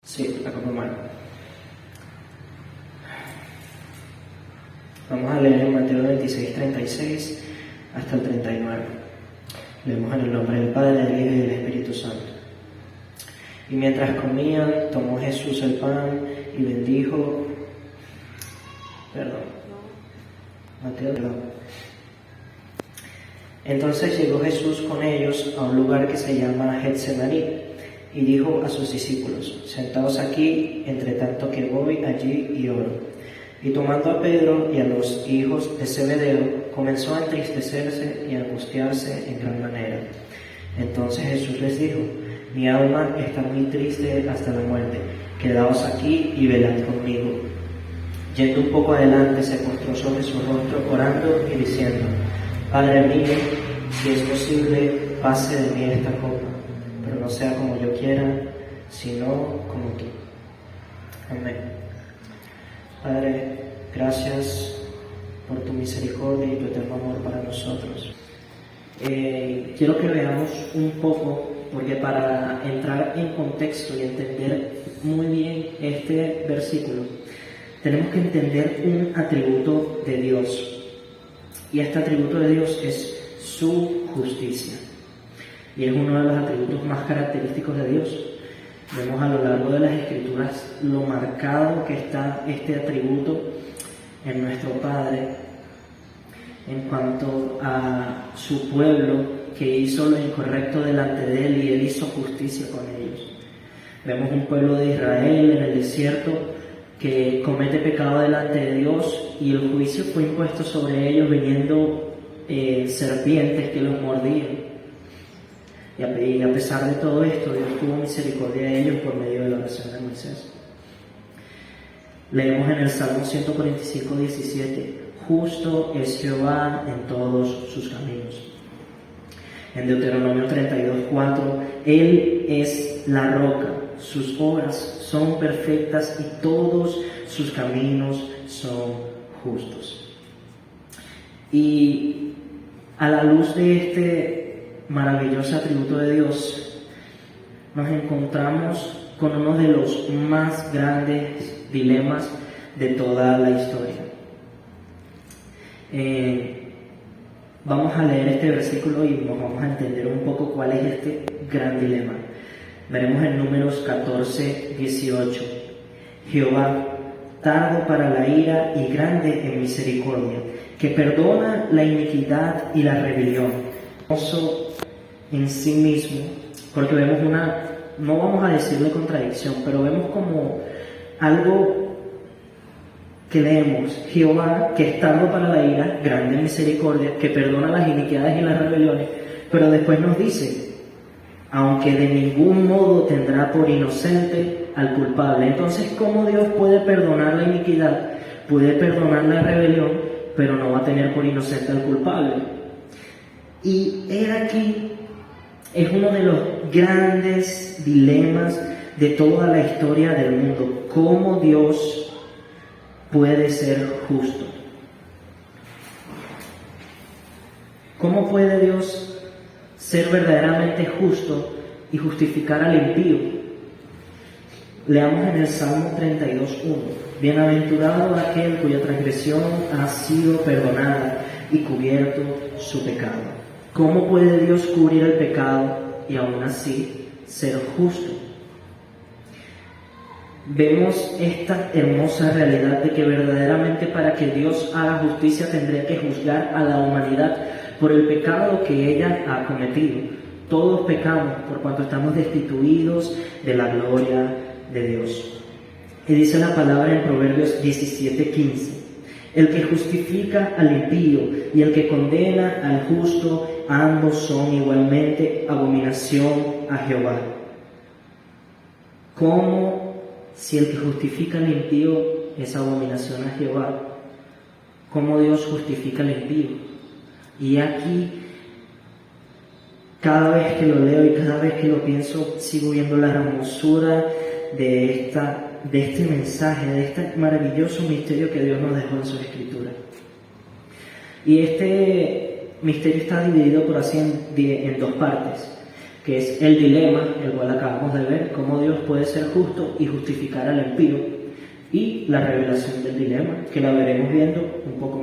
Sí, la copa mano. Vamos a leer en Mateo 26, 36 hasta el 39. Leemos en el nombre del Padre, del Hijo y del Espíritu Santo. Y mientras comían, tomó Jesús el pan y bendijo. Mateo. Entonces llegó Jesús con ellos a un lugar que se llama Getsemaní y dijo a sus discípulos: sentaos aquí, entre tanto que voy allí y oro. Y tomando a Pedro y a los hijos de Zebedeo, comenzó a entristecerse y a angustiarse en gran manera. Entonces Jesús les dijo: mi alma está muy triste hasta la muerte, quedaos aquí y velad conmigo. Yendo un poco adelante, se postró sobre su rostro, orando y diciendo: Padre mío, si es posible, pase de mí esta copa, pero no sea como yo quiera, sino como tú. Amén. Padre, gracias por tu misericordia y tu eterno amor para nosotros. Quiero que veamos un poco, porque para entrar en contexto y entender muy bien este versículo, tenemos que entender un atributo de Dios. Y este atributo de Dios es su justicia. Y es uno de los atributos más característicos de Dios. Vemos a lo largo de las Escrituras lo marcado que está este atributo en nuestro Padre en cuanto a su pueblo que hizo lo incorrecto delante de Él y Él hizo justicia con ellos. Vemos un pueblo de Israel en el desierto que comete pecado delante de Dios y el juicio fue impuesto sobre ellos viniendo serpientes que los mordían. Y a pesar de todo esto, Dios tuvo misericordia de ellos por medio de la oración de Moisés. Leemos en el Salmo 145, 17: justo es Jehová en todos sus caminos. En Deuteronomio 32, 4: Él es la roca, sus obras son perfectas y todos sus caminos son justos. Y a la luz de este maravilloso atributo de Dios, nos encontramos con uno de los más grandes dilemas de toda la historia. Vamos a leer este versículo y nos vamos a entender un poco cuál es este gran dilema. Veremos en Números 14, 18. Jehová, tardo para la ira y grande en misericordia, que perdona la iniquidad y la rebelión. Hermoso en sí mismo, porque vemos no vamos a decirle contradicción, pero vemos como algo que leemos: Jehová, que es tardo para la ira, grande en misericordia, que perdona las iniquidades y las rebeliones, pero después nos dice: aunque de ningún modo tendrá por inocente al culpable. Entonces, ¿cómo Dios puede perdonar la iniquidad, puede perdonar la rebelión, pero no va a tener por inocente al culpable? Y aquí es uno de los grandes dilemas de toda la historia del mundo: ¿cómo Dios puede ser justo? ¿Cómo puede Dios ser verdaderamente justo y justificar al impío? Leamos en el Salmo 32:1: Bienaventurado aquel cuya transgresión ha sido perdonada y cubierto su pecado. ¿Cómo puede Dios cubrir el pecado y aún así ser justo? Vemos esta hermosa realidad de que verdaderamente para que Dios haga justicia tendría que juzgar a la humanidad por el pecado que ella ha cometido. Todos pecamos por cuanto estamos destituidos de la gloria de Dios. Y dice la palabra en Proverbios 17:15: el que justifica al impío y el que condena al justo, ambos son igualmente abominación a Jehová. ¿Cómo, si el que justifica al impío es abominación a Jehová, cómo Dios justifica al impío? Y aquí, cada vez que lo leo y cada vez que lo pienso, sigo viendo la hermosura de este mensaje, de este maravilloso misterio que Dios nos dejó en su Escritura. Y este misterio está dividido por así en dos partes. que es el dilema, el cual acabamos de ver, cómo Dios puede ser justo y justificar al impío, y la revelación del dilema, que la veremos viendo un poco